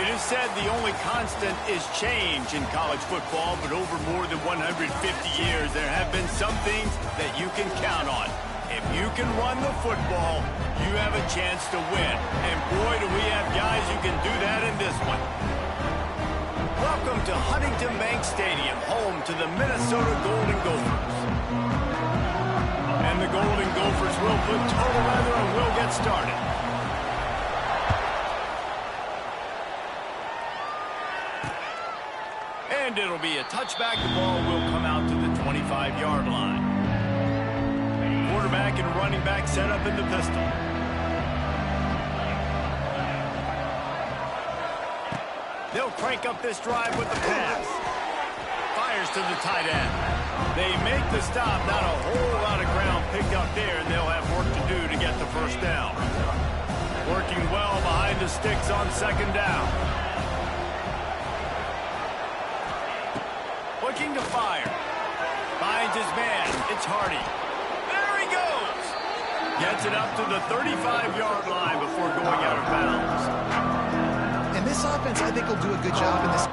It is said the only constant is change in college football, but over more than 150 years, there have been some things that you can count on. If you can run the football, you have a chance to win. And boy, do we have guys who can do that in this one. Welcome to Huntington Bank Stadium, home to the Minnesota Golden Gophers. And the Golden Gophers will put total weather and will get started. And it'll be a touchback. The ball will come out to the 25-yard line. Quarterback and running back set up in the pistol. They'll crank up this drive with the pass. Fires to the tight end. They make the stop. Not a whole lot of ground picked up there, and they'll have work to do to get the first down. Working well behind the sticks on second down. Looking to fire. Finds his man. It's Hardy. There he goes. Gets it up to the 35-yard line before going out of bounds. And this offense, I think, will do a good job in this.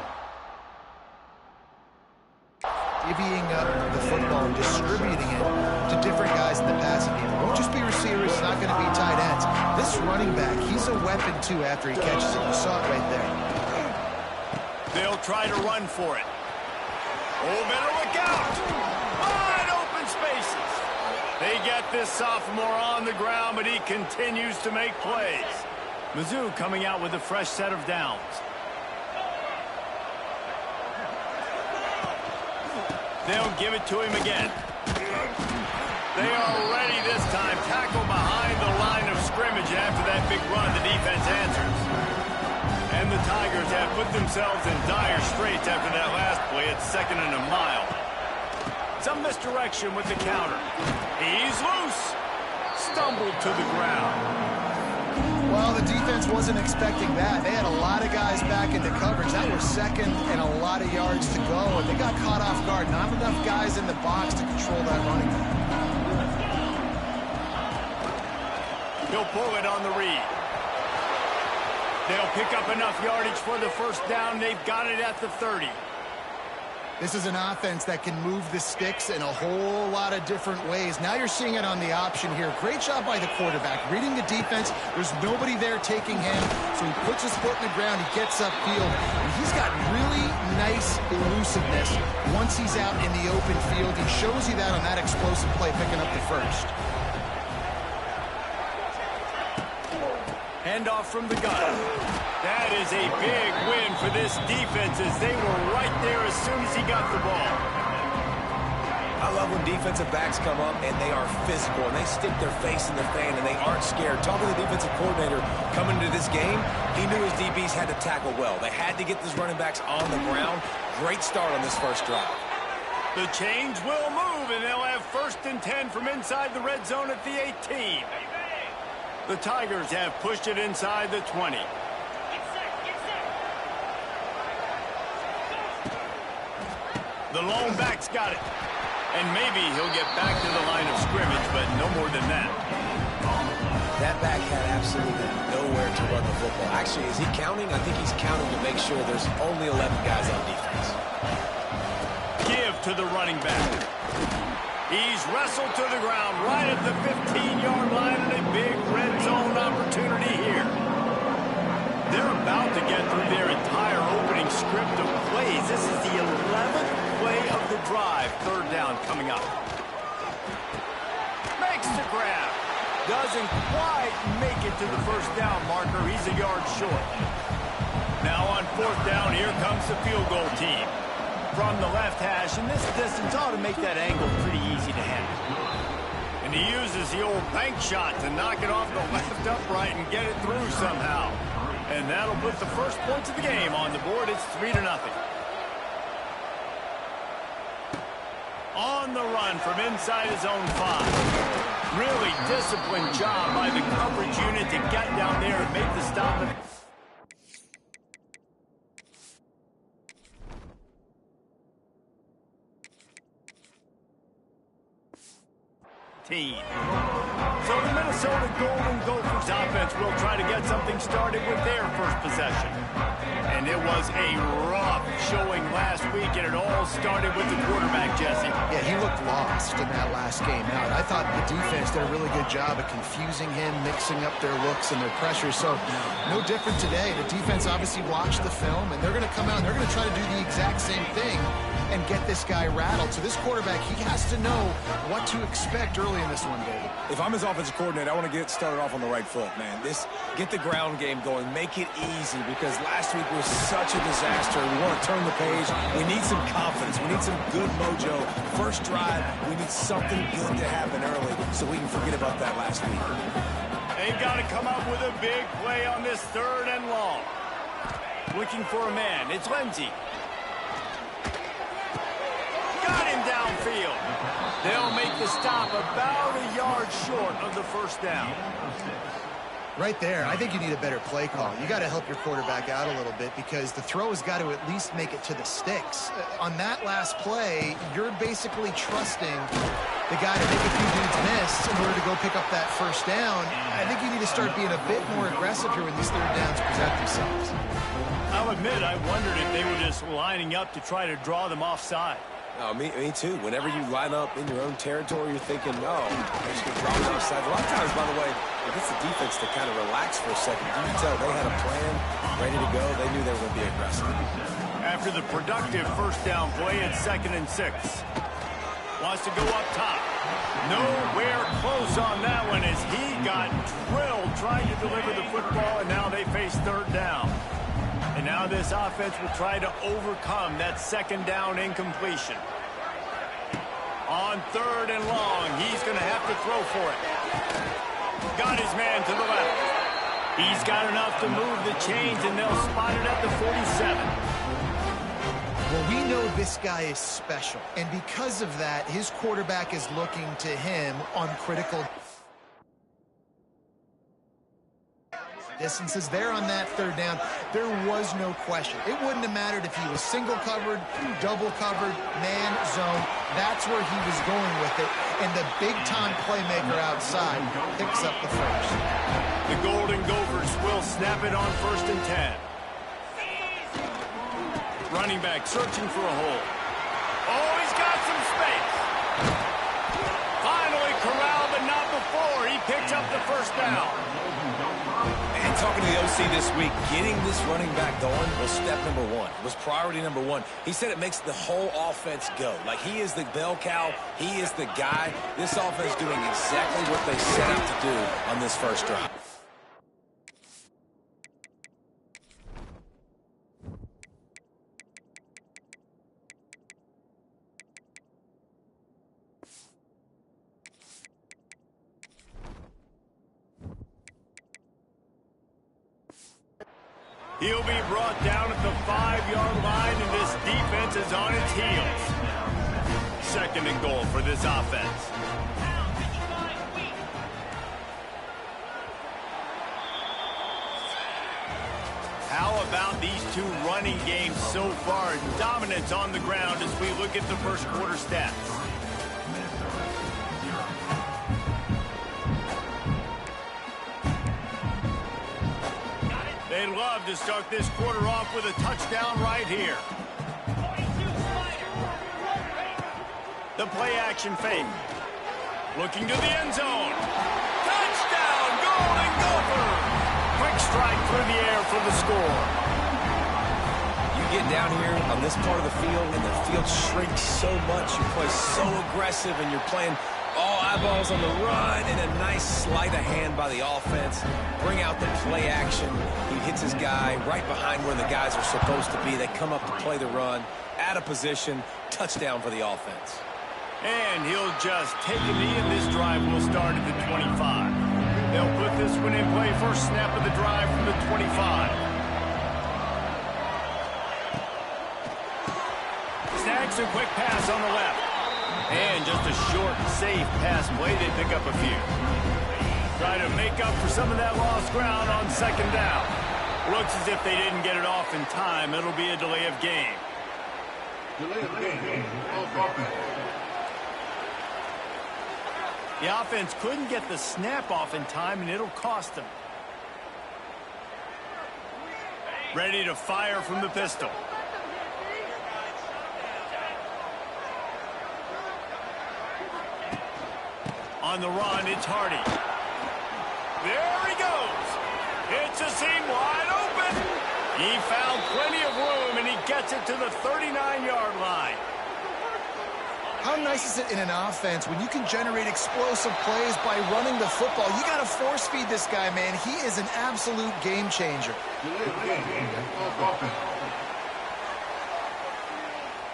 Divvying up the football and distributing it to different guys in the passing game. It won't just be receivers. It's not going to be tight ends. This running back, he's a weapon, too, after he catches it. You saw it right there. They'll try to run for it. Oh, better look out! Wide open spaces. They get this sophomore on the ground, but he continues to make plays. Mizzou coming out with a fresh set of downs. They'll give it to him again. They are ready this time. Tackle behind the line of scrimmage. And after that big run, the defense answers. And the Tigers have put themselves in dire straits after that last play. It's 2nd and a mile. Some misdirection with the counter. He's loose. Stumbled to the ground. Well, the defense wasn't expecting that. They had a lot of guys back into coverage. That was second and a lot of yards to go, and they got caught off guard. Not enough guys in the box to control that running back. He'll pull it on the read. They'll pick up enough yardage for the first down. They've got it at the 30. This is an offense that can move the sticks in a whole lot of different ways. Now you're seeing it on the option here. Great job by the quarterback. Reading the defense, there's nobody there taking him, so he puts his foot in the ground, he gets upfield, and he's got really nice elusiveness once he's out in the open field. He shows you that on that explosive play, picking up the first. Handoff from the gun. That is a big win for this defense as they were right there as soon as he got the ball. I love when defensive backs come up and they are physical and they stick their face in the fan and they aren't scared. Talking to the defensive coordinator coming into this game, he knew his DBs had to tackle well. They had to get these running backs on the ground. Great start on this first drive. The chains will move and they'll have 1st and 10 from inside the red zone at the 18. The Tigers have pushed it inside the 20. The lone back's got it. And maybe he'll get back to the line of scrimmage, but no more than that. That back had absolutely nowhere to run the football. Actually, is he counting? I think he's counting to make sure there's only 11 guys on defense. Give to the running back. He's wrestled to the ground right at the 15-yard line and a big red zone opportunity here. They're about to get through their entire opening script of plays. This is the 11th play of the drive. 3rd down coming up. Makes the grab. Doesn't quite make it to the first down marker. He's a yard short. Now on 4th down, here comes the field goal team. From the left hash, and this distance ought to make that angle pretty easy to handle. And he uses the old bank shot to knock it off the left upright and get it through somehow. And that'll put the first points of the game on the board. It's 3-0. On the run from inside his own 5. Really disciplined job by the coverage unit to get down there and make the stop. So the Minnesota Golden Gophers offense will try to get something started with their first possession. And it was a rough showing last week, and it all started with the quarterback, Jesse. Yeah, he looked lost in that last game out. I thought the defense did a really good job of confusing him, mixing up their looks and their pressure. So no different today. The defense obviously watched the film, and they're going to come out and they're going to try to do the exact same thing and get this guy rattled. So this quarterback, he has to know what to expect early in this one, David. If I'm his offensive coordinator, I want to get started off on the right foot, man. Get the ground game going. Make it easy, because last week was such a disaster. We want to turn the page. We need some confidence. We need some good mojo. First drive, we need something good to happen early so we can forget about that last week. They've got to come up with a big play on this 3rd and long. Looking for a man. It's Lindsey. Got him downfield. They'll make the stop about a yard short of the first down. Right there, I think you need a better play call. You got to help your quarterback out a little bit, because the throw has got to at least make it to the sticks. On that last play, you're basically trusting the guy to make a few dudes miss in order to go pick up that first down. I think you need to start being a bit more aggressive here when these 3rd downs present themselves. I'll admit, I wondered if they were just lining up to try to draw them offside. Oh, me too. Whenever you line up in your own territory, you're thinking, no, they're just going to draw me offside. A lot of times, by the way, it gets the defense to kind of relax for a second. You can tell they had a plan, ready to go. They knew they were going to be aggressive. After the productive first down play, it's 2nd and 6. Wants to go up top. Nowhere close on that one, as he got drilled trying to deliver the football, and now they face 3rd down. And now this offense will try to overcome that 2nd down incompletion. On 3rd and long, he's going to have to throw for it. Got his man to the left. He's got enough to move the chains, and they'll spot it at the 47. Well, we know this guy is special, and because of that, his quarterback is looking to him on critical distances. There on that 3rd down, there was no question. It wouldn't have mattered if he was single covered, double covered, man, zone. That's where he was going with it, and the big-time playmaker outside picks up the first. The Golden Gophers will snap it on 1st and 10. Running back searching for a hole. Oh, he's got some space. Finally corralled, but not before. He picked up the first down. And talking to the OC this week, getting this running back going was step number 1. Was priority number 1. He said it makes the whole offense go. Like, he is the bell cow. He is the guy. This offense doing exactly what they set out to do on this first drive. He'll be brought down at the 5-yard line, and this defense is on its heels. 2nd and goal for this offense. How about these two running games so far? Dominance on the ground as we look at the first quarter stats. They'd love to start this quarter off with a touchdown right here. The play action fake. Looking to the end zone. Touchdown, Golden Gophers! Quick strike through the air for the score. You get down here on this part of the field, and the field shrinks so much. You play so aggressive, and you're playing all eyeballs on the run, and a nice sleight of hand by the offense. Bring out the play action. He hits his guy right behind where the guys are supposed to be. They come up to play the run, out of position, touchdown for the offense. And he'll just take a knee, and this drive will start at the 25. They'll put this one in play. First snap of the drive from the 25. Snags a quick pass on the left. And just a short, safe pass play. They pick up a few. Try to make up for some of that lost ground on 2nd down. Looks as if they didn't get it off in time. It'll be a delay of game. Delay of game. Offense. The offense couldn't get the snap off in time, and it'll cost them. Ready to fire from the pistol. On the run, it's Hardy. There he goes. It's a seam wide open. He found plenty of room, and he gets it to the 39-yard line. How nice is it in an offense when you can generate explosive plays by running the football? You got to force feed this guy, man. He is an absolute game changer.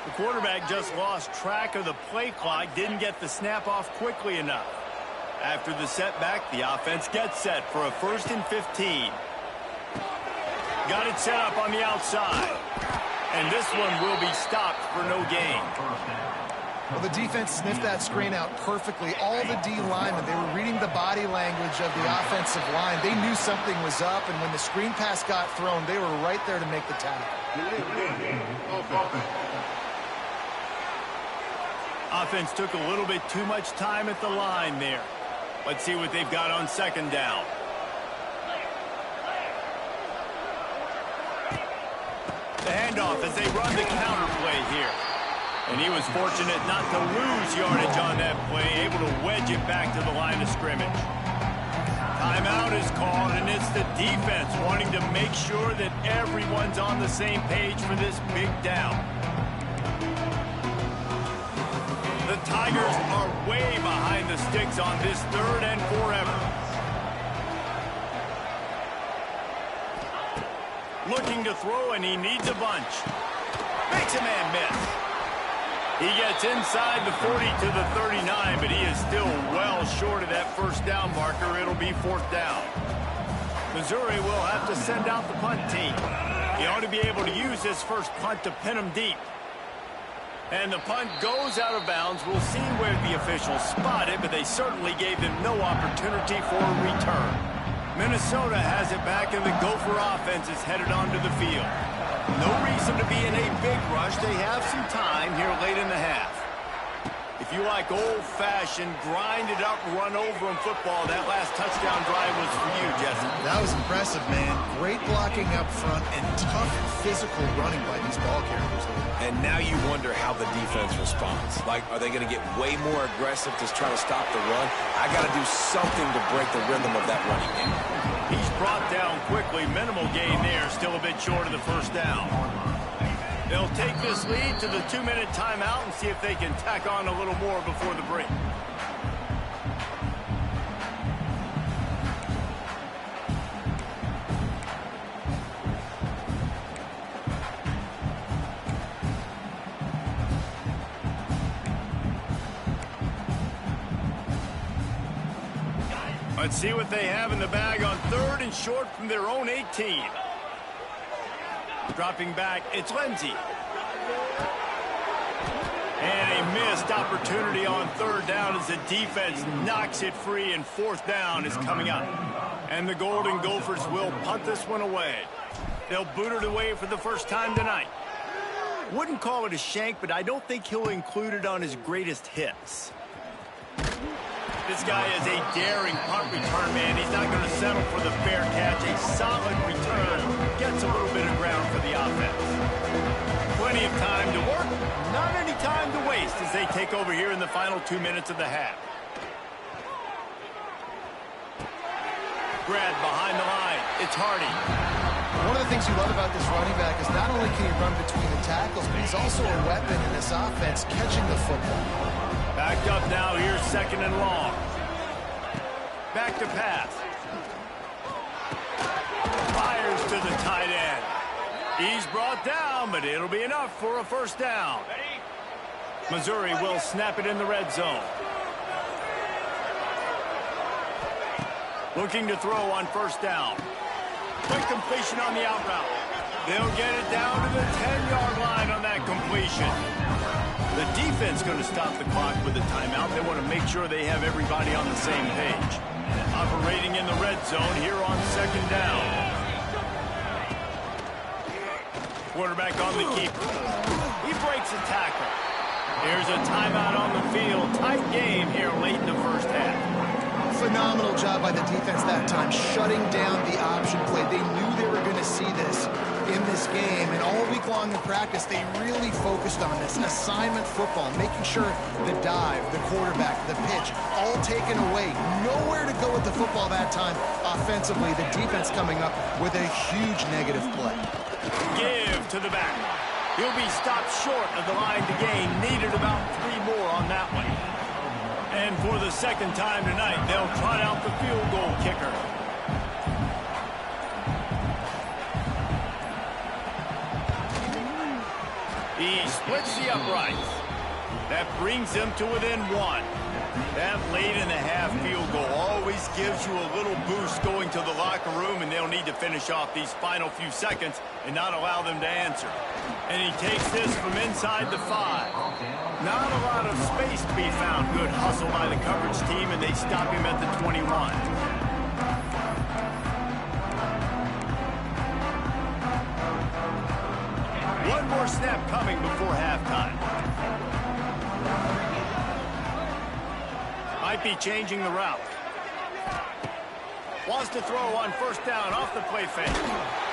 The quarterback just lost track of the play clock, didn't get the snap off quickly enough. After the setback, the offense gets set for a 1st and 15. Got it set up on the outside. And this one will be stopped for no gain. Well, the defense sniffed that screen out perfectly. All the D linemen, they were reading the body language of the offensive line. They knew something was up, and when the screen pass got thrown, they were right there to make the tackle. Offense took a little bit too much time at the line there. Let's see what they've got on 2nd down. The handoff as they run the counter play here. And he was fortunate not to lose yardage on that play, able to wedge it back to the line of scrimmage. Timeout is called, and it's the defense wanting to make sure that everyone's on the same page for this big down. The Tigers are way behind the sticks on this 3rd and forever. Looking to throw, and he needs a bunch. Makes a man miss. He gets inside the 40 to the 39, but he is still well short of that 1st down marker. It'll be 4th down. Missouri will have to send out the punt team. He ought to be able to use this first punt to pin him deep. And the punt goes out of bounds. We'll see where the officials spot it, but they certainly gave them no opportunity for a return. Minnesota has it back, and the Gopher offense is headed onto the field. No reason to be in a big rush. They have some time here late in the half. If you like old-fashioned, grind-it-up, run-over-'em football, that last touchdown drive was for you, Jesse. That was impressive, man. Great blocking up front and tough physical running by these ball carriers. And now you wonder how the defense responds. Like, are they going to get way more aggressive to try to stop the run? I got to do something to break the rhythm of that running game. He's brought down quickly. Minimal gain there. Still a bit short of the 1st down. They'll take this lead to the 2-minute timeout and see if they can tack on a little more before the break. Let's see what they have in the bag on 3rd and short from their own 18. Dropping back, it's Lindsey. And a missed opportunity on 3rd down as the defense knocks it free, and 4th down is coming up. And the Golden Gophers will punt this one away. They'll boot it away for the first time tonight. Wouldn't call it a shank, but I don't think he'll include it on his greatest hits. This guy is a daring punt return man. He's not going to settle for the fair catch. A solid return. Gets a little bit of ground for the offense. Plenty of time to work. Not any time to waste as they take over here in the final 2 minutes of the half. Grab behind the line. It's Hardy. One of the things you love about this running back is not only can he run between the tackles, but he's also a weapon in this offense catching the football. Backed up now, here's 2nd and long. Back to pass. Fires to the tight end. He's brought down, but it'll be enough for a 1st down. Missouri will snap it in the red zone. Looking to throw on 1st down. Quick completion on the out route. They'll get it down to the 10-yard line on that completion. The defense going to stop the clock with a timeout. They want to make sure they have everybody on the same page. Operating in the red zone here on 2nd down. Quarterback on the keeper. He breaks a tackle. Here's a timeout on the field. Tight game here late in the 1st half. Phenomenal job by the defense that time, shutting down the option play. They knew they were going to see this. in this game, and all week long in practice, they really focused on this assignment football, making sure the dive, the quarterback, the pitch, all taken away. Nowhere to go with the football that time offensively. The defense coming up with a huge negative play. Give to the back. He'll be stopped short of the line to gain. Needed about 3 more on that one. And for the second time tonight, they'll trot out the field goal kicker. He splits the uprights. That brings him to within 1. That late-in-the-half field goal always gives you a little boost going to the locker room, and they'll need to finish off these final few seconds and not allow them to answer. And he takes this from inside the 5. Not a lot of space to be found. Good hustle by the coverage team, and they stop him at the 21. One more snap coming before halftime. Might be changing the route. Wants to throw on first down off the play fake.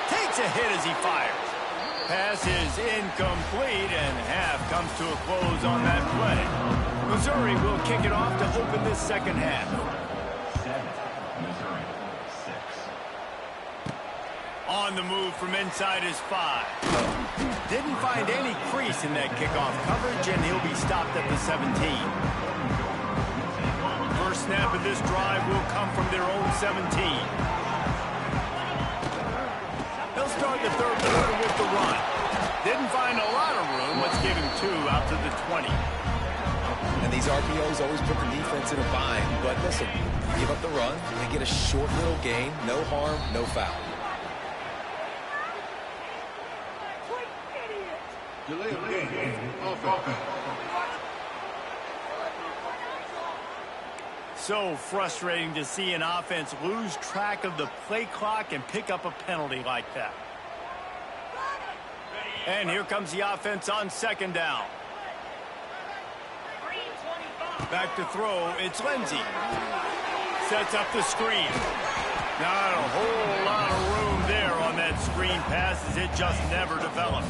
Takes a hit as he fires. Pass is incomplete, and half comes to a close on that play. Missouri will kick it off to open this second half. 7, Missouri, 6. On the move from inside his 5. Didn't find any crease in that kickoff coverage, and he'll be stopped at the 17. First snap of this drive will come from their own 17. They'll start the third quarter with the run. Didn't find a lot of room. Let's give him 2 out to the 20. And these RPOs always put the defense in a bind. But listen, you give up the run, they get a short little gain, no harm, no foul. Delay of game. Offense. So frustrating to see an offense lose track of the play clock and pick up a penalty like that. And here comes the offense on second down. Back to throw, it's Lindsey. Sets up the screen. Not a whole lot of room there on that screen pass as it just never developed.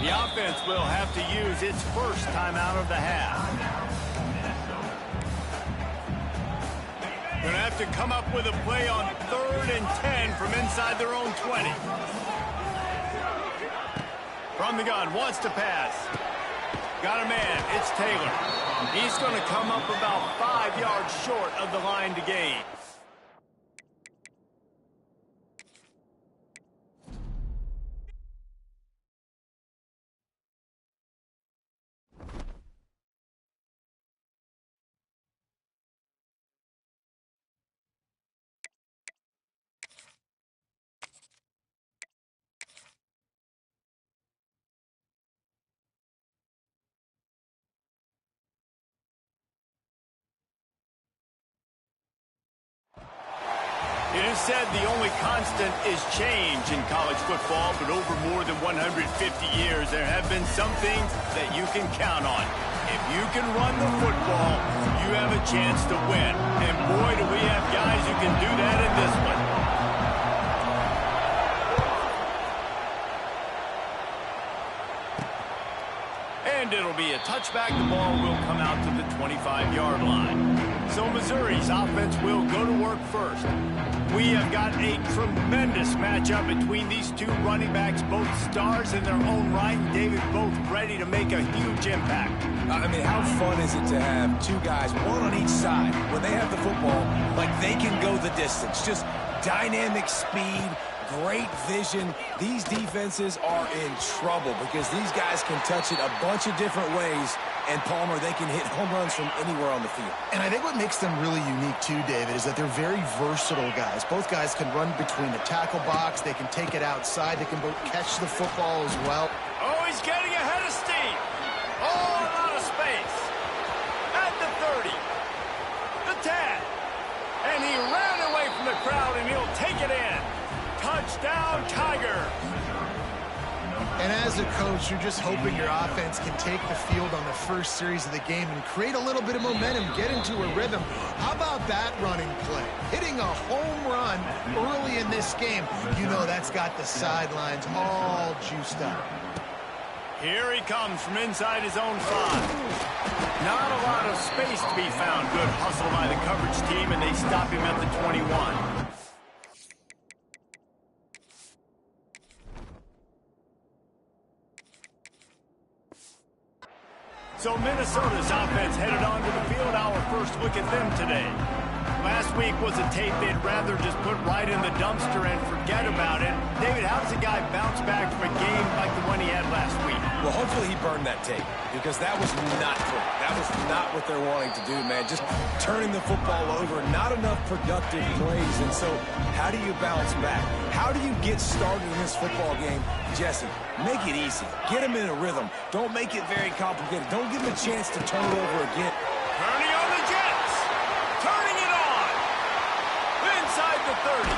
The offense will have to use its first timeout of the half. Going to have to come up with a play on 3rd and 10 from inside their own 20. From the gun, wants to pass. Got a man, it's Taylor. He's going to come up about 5 yards short of the line to gain. It is said the only constant is change in college football, but over more than 150 years, there have been some things that you can count on. If you can run the football, you have a chance to win. And boy, do we have guys who can do that in this one. And it'll be a touchback. The ball will come out to the 25-yard line. So Missouri's offense will go to work first. We have got a tremendous matchup between these two running backs, both stars in their own right, and David, both ready to make a huge impact. I mean, how fun is it to have 2 guys, one on each side, when they have the football, like they can go the distance. Just dynamic speed, great vision. These defenses are in trouble because these guys can touch it a bunch of different ways. And Palmer, they can hit home runs from anywhere on the field. And I think what makes them really unique too, David, is that they're very versatile guys. Both guys can run between the tackle box. They can take it outside. They can both catch the football as well. Oh, he's getting ahead of steam. Oh, a lot of space. At the 30. The 10. And he ran away from the crowd, and he'll take it in. Touchdown, Tiger. And as a coach, you're just hoping your offense can take the field on the first series of the game and create a little bit of momentum, get into a rhythm. How about that running play? Hitting a home run early in this game. You know that's got the sidelines all juiced up. Here he comes from inside his own 5. Not a lot of space to be found. Good hustle by the coverage team, and they stop him at the 21. So Minnesota's offense headed onto the field. Our first look at them today. Last week was a tape they'd rather just put right in the dumpster and forget about it. David, how does a guy bounce back from a game like the one he had last week? Well, hopefully he burned that tape, because that was not good. That was not what they're wanting to do, man. Just turning the football over, not enough productive plays. And so how do you bounce back? How do you get started in this football game? Jesse, make it easy. Get him in a rhythm. Don't make it very complicated. Don't give him a chance to turn it over again. Turning on the Jets. Turning it on. Inside the 30.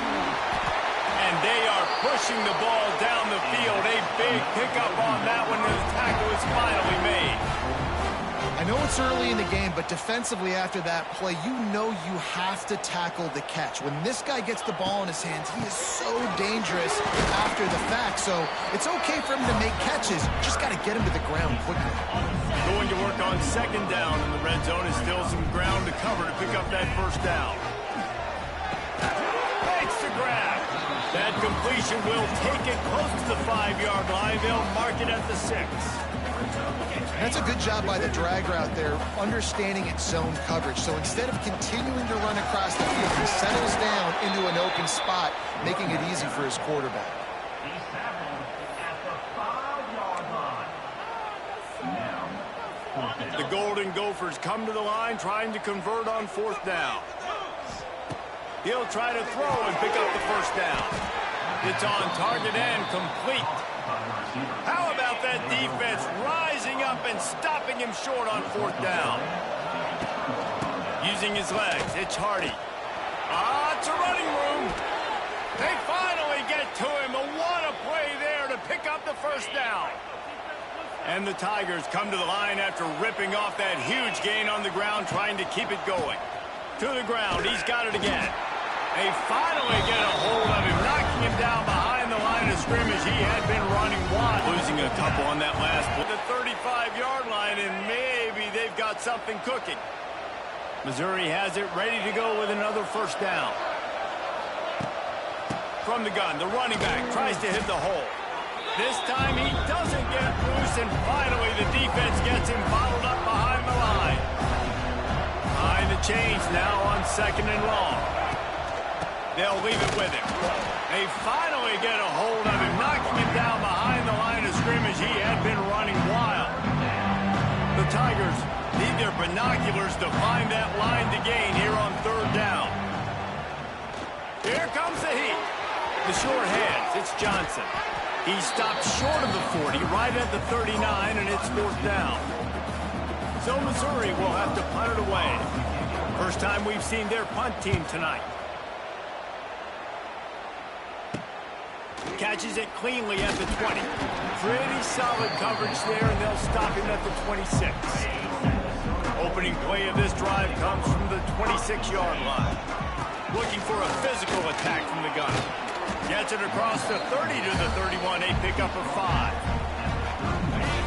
And they are pushing the ball down the field. A big pickup on that one, and the tackle is finally made. I know it's early in the game, but defensively after that play, you know you have to tackle the catch. When this guy gets the ball in his hands, he is so dangerous after the fact. So it's okay for him to make catches. Just got to get him to the ground quickly. Going to work on second down in the red zone. Is still some ground to cover to pick up that first down. Makes the grab. That completion will take it close to the 5-yard line. They'll mark it at the 6. That's a good job by the drag route there, understanding its zone coverage. So instead of continuing to run across the field, he settles down into an open spot, making it easy for his quarterback. He's tackled at the 5-yard line. Now, fourth down. The Golden Gophers come to the line trying to convert on fourth down. He'll try to throw and pick up the first down. It's on target and complete. How about that defense rising up and stopping him short on fourth down? Using his legs, it's Hardy. It's a running room. They finally get to him. What a play there to pick up the first down. And the Tigers come to the line after ripping off that huge gain on the ground, trying to keep it going. To the ground, he's got it again. They finally get a hold of him, knocking him down behind the line of scrimmage. He had been running wide, losing a couple on that last play. The 35-yard line, and maybe they've got something cooking. Missouri has it ready to go with another first down. From the gun, the running back tries to hit the hole. This time he doesn't get loose, and finally the defense gets him bottled up behind the line. Behind the chains now on second and long. They'll leave it with him. They finally get a hold of him, knocking him down behind the line of scrimmage. He had been running wild. The Tigers need their binoculars to find that line to gain here on third down. Here comes the heat. The short hands, it's Johnson. He stopped short of the 40, right at the 39, and it's fourth down. So Missouri will have to punt it away. First time we've seen their punt team tonight. Catches it cleanly at the 20. Pretty solid coverage there, and they'll stop him at the 26. Opening play of this drive comes from the 26-yard line. Looking for a physical attack from the gunner. Gets it across the 30 to the 31, a pickup of 5.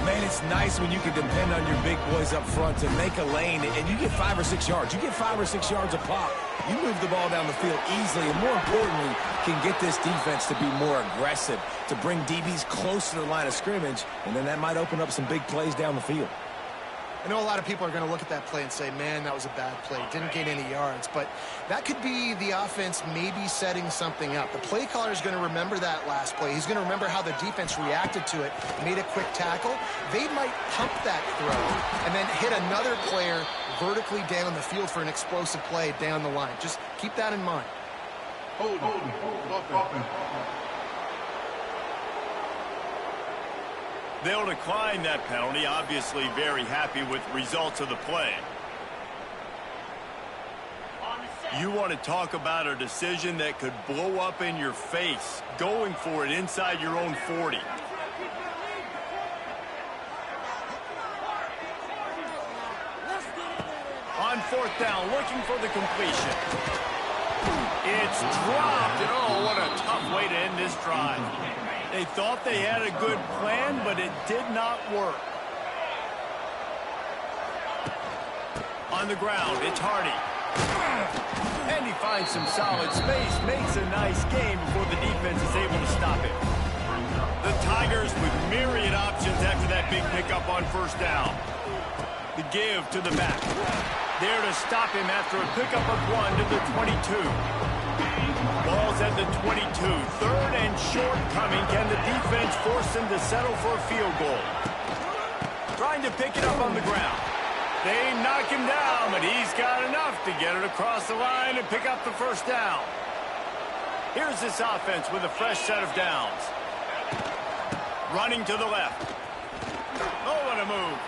Man, it's nice when you can depend on your big boys up front to make a lane, and you get 5 or 6 yards. You get 5 or 6 yards a pop. You move the ball down the field easily, and more importantly, can get this defense to be more aggressive, to bring DBs close to the line of scrimmage, and then that might open up some big plays down the field. I know a lot of people are going to look at that play and say, man, that was a bad play. Didn't gain any yards. But that could be the offense maybe setting something up. The play caller is going to remember that last play. He's going to remember how the defense reacted to it, made a quick tackle. They might pump that throw and then hit another player vertically down the field for an explosive play down the line. Just keep that in mind. Hold offense. They'll decline that penalty, obviously very happy with the results of the play. You want to talk about a decision that could blow up in your face, going for it inside your own 40. On on fourth down, looking for the completion. It's dropped, and oh, what a tough way to end this drive. They thought they had a good plan, but it did not work. On the ground, it's Hardy. And he finds some solid space, makes a nice game before the defense is able to stop it. The Tigers with myriad options after that big pickup on first down. The give to the back. There to stop him after a pickup of 1 to the 22. Ball's at the 22. Third and short coming. Can the defense force them to settle for a field goal? Trying to pick it up on the ground. They knock him down, but he's got enough to get it across the line and pick up the first down. Here's this offense with a fresh set of downs. Running to the left. Oh, what a move.